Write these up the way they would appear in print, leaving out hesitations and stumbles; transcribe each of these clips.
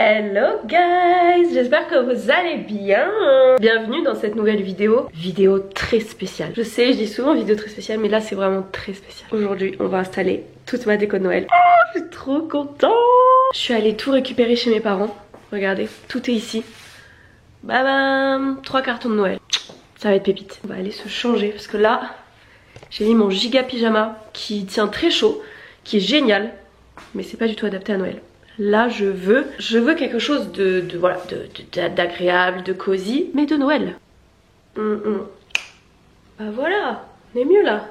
Hello guys, j'espère que vous allez bien. Bienvenue dans cette nouvelle vidéo très spéciale. Je sais, je dis souvent vidéo très spéciale, mais là c'est vraiment très spécial. Aujourd'hui on va installer toute ma déco de Noël. Oh, je suis trop contente. Je suis allée tout récupérer chez mes parents. Regardez, tout est ici. Bam, 3 cartons de Noël. Ça va être pépite. On va aller se changer parce que là j'ai mis mon giga pyjama qui tient très chaud, qui est génial, mais c'est pas du tout adapté à Noël. Là je veux quelque chose d'agréable, de cosy, mais de Noël. Bah voilà, on est mieux là.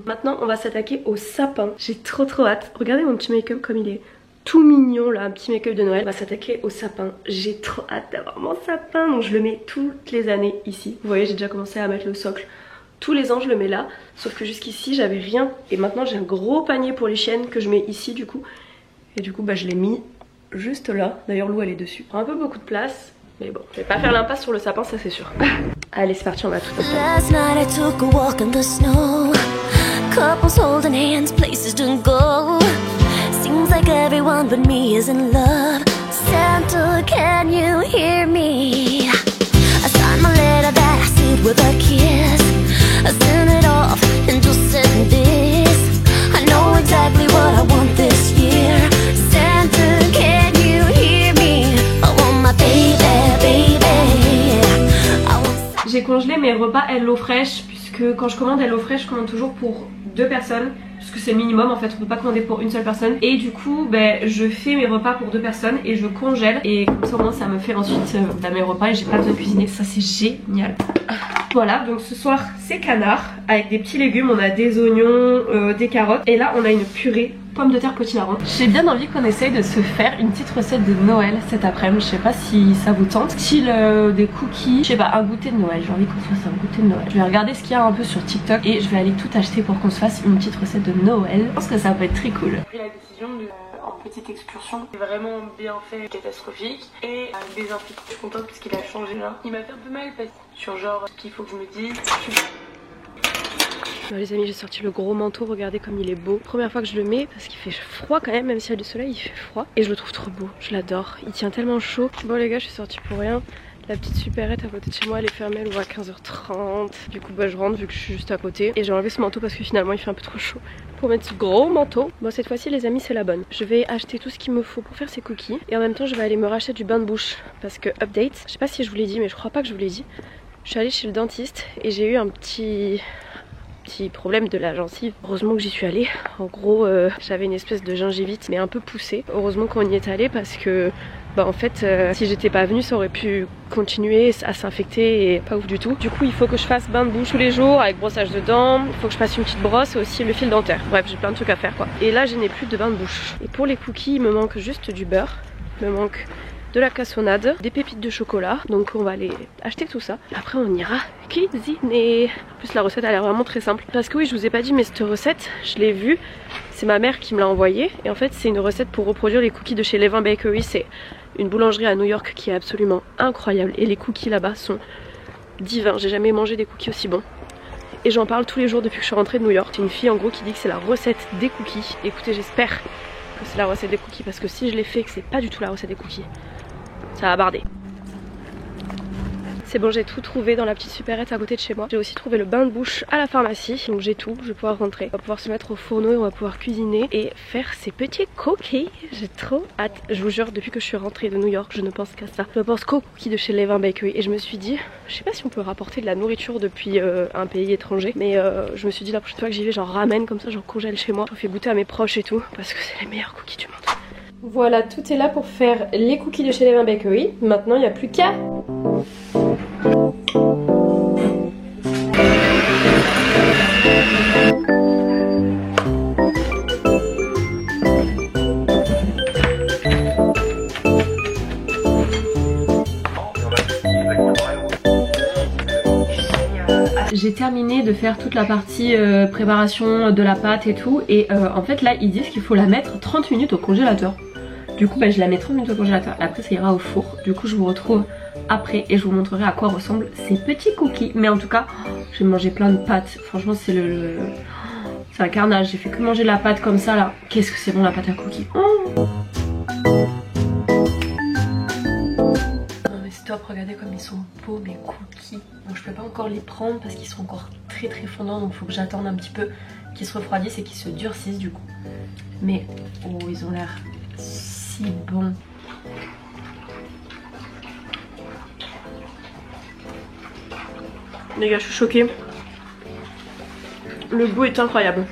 Maintenant on va s'attaquer au sapin. J'ai trop hâte. Regardez mon petit make-up comme il est tout mignon là, un petit make-up de Noël. On va s'attaquer au sapin. J'ai trop hâte d'avoir mon sapin, donc je le mets toutes les années ici. Vous voyez, j'ai déjà commencé à mettre le socle. Tous les ans je le mets là, sauf que jusqu'ici j'avais rien. Et maintenant j'ai un gros panier pour les chiennes que je mets ici du coup. Et du coup bah je l'ai mis juste là. D'ailleurs Lou elle est dessus. Prend un peu beaucoup de place. Mais bon, je vais pas faire l'impasse sur le sapin, ça c'est sûr. Allez c'est parti, on va tout installer. Seems like everyone but me is in love. Santa, can you hear me? I signed my letter that I sealed with a kiss. I sent it off and just said this. I know exactly what I want this year. Santa, can you hear me? I want my baby, baby. J'ai congelé mes repas HelloFresh puisque quand je commande HelloFresh, je commande toujours pour 2 personnes. Parce que c'est le minimum en fait, on peut pas commander pour une seule personne. Et du coup je fais mes repas pour 2 personnes et je congèle. Et comme ça au moins ça me fait ensuite mes repas et j'ai pas besoin de cuisiner. Ça c'est génial. Voilà, donc ce soir c'est canard avec des petits légumes. On a des oignons, des carottes. Et là on a une purée pommes de terre potimarron. J'ai bien envie qu'on essaye de se faire une petite recette de Noël cet après-midi. Je sais pas si ça vous tente. Style des cookies, je sais pas, un goûter de Noël. J'ai envie qu'on se fasse un goûter de Noël. Je vais regarder ce qu'il y a un peu sur TikTok et je vais aller tout acheter pour qu'on se fasse une petite recette de Noël. Je pense que ça peut être très cool. J'ai pris la décision de en petite excursion. C'est vraiment bien fait, catastrophique. Et des infos, je suis contente parce qu'il a changé là. Il m'a fait un peu mal parce que sur genre ce qu'il faut que je me dise. Bon, les amis, j'ai sorti le gros manteau, regardez comme il est beau. Première fois que je le mets parce qu'il fait froid quand même s'il y a du soleil il fait froid. Et je le trouve trop beau, je l'adore, il tient tellement chaud. Bon les gars, je suis sortie pour rien. La petite supérette à côté de chez moi elle est fermée, elle ouvre à 15h30. Du coup je rentre vu que je suis juste à côté. Et j'ai enlevé ce manteau parce que finalement il fait un peu trop chaud pour mettre ce gros manteau. Bon cette fois-ci les amis c'est la bonne. Je vais acheter tout ce qu'il me faut pour faire ces cookies. Et en même temps je vais aller me racheter du bain de bouche. Parce que update, je sais pas si je vous l'ai dit mais je crois pas que je vous l'ai dit. Je suis allée chez le dentiste et j'ai eu un petit problème de la gencive. Heureusement que j'y suis allée. En gros j'avais une espèce de gingivite mais un peu poussée. Heureusement qu'on y est allé parce que en fait si j'étais pas venue ça aurait pu continuer à s'infecter et pas ouf du tout. Du coup il faut que je fasse bain de bouche tous les jours avec brossage de dents. Il faut que je fasse une petite brosse et aussi le fil dentaire. Bref j'ai plein de trucs à faire quoi. Et là je n'ai plus de bain de bouche. Et pour les cookies il me manque juste du beurre. Il me manque de la cassonade, des pépites de chocolat. Donc on va aller acheter tout ça. Après on ira cuisiner. En plus la recette a l'air vraiment très simple. Parce que oui je vous ai pas dit mais cette recette je l'ai vue. C'est ma mère qui me l'a envoyée. Et en fait c'est une recette pour reproduire les cookies de chez Levain Bakery. C'est une boulangerie à New York qui est absolument incroyable. Et les cookies là-bas sont divins. J'ai jamais mangé des cookies aussi bons. Et j'en parle tous les jours depuis que je suis rentrée de New York. C'est une fille en gros qui dit que c'est la recette des cookies. Écoutez j'espère que c'est la recette des cookies. Parce que si je l'ai fait et que c'est pas du tout la recette des cookies, ça va barder. C'est bon, j'ai tout trouvé dans la petite supérette à côté de chez moi. J'ai aussi trouvé le bain de bouche à la pharmacie. Donc j'ai tout, je vais pouvoir rentrer. On va pouvoir se mettre au fourneau et on va pouvoir cuisiner et faire ces petits cookies. J'ai trop hâte. Je vous jure, depuis que je suis rentrée de New York, je ne pense qu'à ça. Je ne pense qu'aux cookies de chez Levain Bakery. Et je me suis dit, je sais pas si on peut rapporter de la nourriture depuis un pays étranger. Mais je me suis dit la prochaine fois que j'y vais, j'en ramène comme ça, j'en congèle chez moi. Je fais goûter à mes proches et tout. Parce que c'est les meilleurs cookies du monde. Voilà, tout est là pour faire les cookies de chez Levain Bakery. Maintenant, il n'y a plus qu'à... J'ai terminé de faire toute la partie préparation de la pâte et tout. Et en fait là, ils disent qu'il faut la mettre 30 minutes au congélateur. Du coup je la mets 30 minutes au congélateur. Après ça ira au four. Du coup je vous retrouve après et je vous montrerai à quoi ressemblent ces petits cookies. Mais en tout cas j'ai mangé plein de pâtes. Franchement c'est c'est un carnage. J'ai fait que manger la pâte comme ça là. Qu'est-ce que c'est bon la pâte à cookies. top, regardez comme ils sont beaux mes cookies. Donc je peux pas encore les prendre parce qu'ils sont encore très fondants, donc il faut que j'attende un petit peu qu'ils se refroidissent et qu'ils se durcissent du coup. Mais oh, ils ont l'air si bons. Les gars, je suis choquée. Le goût est incroyable.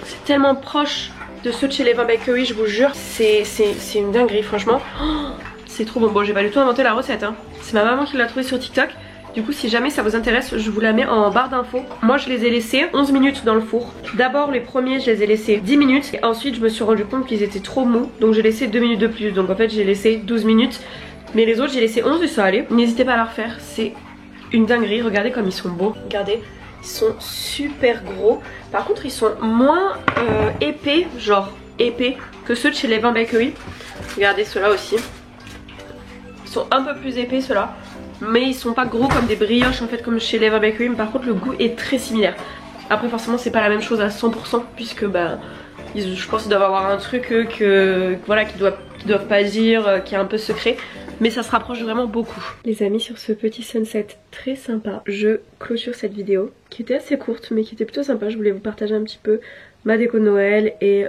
C'est tellement proche de ceux de chez Levain Bakery, je vous jure. C'est une dinguerie, franchement. Oh, c'est trop bon. Bon, j'ai pas du tout inventé la recette, hein. C'est ma maman qui l'a trouvée sur TikTok. Du coup, si jamais ça vous intéresse, je vous la mets en barre d'infos. Moi, je les ai laissés 11 minutes dans le four. D'abord, les premiers, je les ai laissés 10 minutes. Et ensuite, je me suis rendu compte qu'ils étaient trop mous. Donc, j'ai laissé 2 minutes de plus. Donc, en fait, j'ai laissé 12 minutes. Mais les autres, j'ai laissé 11 et ça allait. N'hésitez pas à la refaire. C'est une dinguerie. Regardez comme ils sont beaux. Regardez, ils sont super gros. Par contre, ils sont moins épais, genre épais, que ceux de chez Levain Bakery. Regardez ceux-là aussi. Ils sont un peu plus épais, ceux-là. Mais ils sont pas gros comme des brioches en fait comme chez Levain Bakery, mais par contre le goût est très similaire. Après forcément c'est pas la même chose à 100% puisque ben je pense qu'ils doivent avoir un truc voilà qu'ils doivent pas dire, qui est un peu secret. Mais ça se rapproche vraiment beaucoup. Les amis, sur ce petit sunset très sympa, je clôture cette vidéo qui était assez courte mais qui était plutôt sympa. Je voulais vous partager un petit peu ma déco de Noël et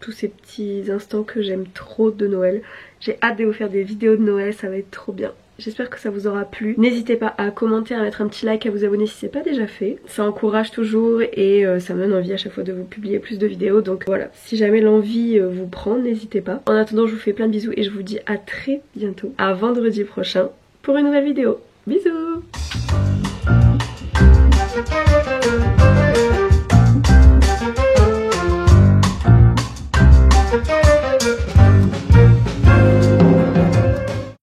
tous ces petits instants que j'aime trop de Noël. J'ai hâte de vous faire des vidéos de Noël, ça va être trop bien. J'espère que ça vous aura plu. N'hésitez pas à commenter, à mettre un petit like, à vous abonner si c'est pas déjà fait. Ça encourage toujours et ça me donne envie à chaque fois de vous publier plus de vidéos. Donc voilà, si jamais l'envie vous prend, n'hésitez pas. En attendant, je vous fais plein de bisous et je vous dis à très bientôt, à vendredi prochain pour une nouvelle vidéo. Bisous.